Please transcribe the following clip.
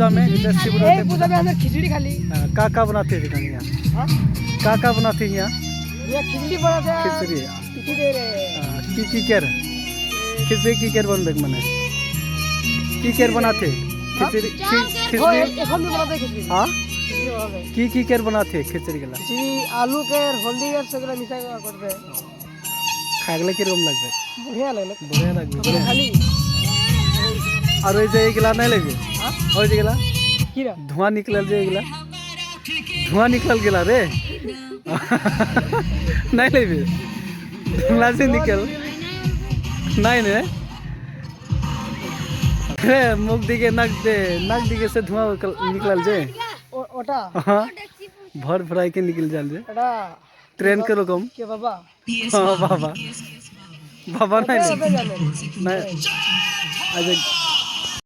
पूजा में जैसे शिवरात्रि पूजा में हम खिचड़ी खाली का बनाते हैं दिखाने यहाँ का बनाते हैं यहाँ ये खिचड़ी बनाते हैं खिचड़ी खिचड़ी दे रहे की केर खिचड़ी की केर बन देख मने की केर बनाते खिचड़ी खिचड़ी এখন भी बनाते खिचड़ी हाँ खिचड़ी बनाते की केर बनाते खिचड़ी गला खिचड़ी आलू के हल्दी के सगला मिसा करते खागले किरकम লাগবে बढ़िया लगले बढ़िया লাগবে खाली और ওই যে এগুলা নাই লাগবে ওই যে এগুলা কিরা ধোঁয়া নিকলাল যে এগুলা ধোঁয়া নিকলাল গেলা রে নাই লাগবে ধোঁয়া से निकल নাই নে রে মুখ দিকে নাক দিকে से धुआं निकलल जे ওটা हाँ भर फ्राई के निकल जाल जे এটা ट्रेन के रकम কে বাবা हाँ बाबा बाबा नहीं জানেন नहीं आज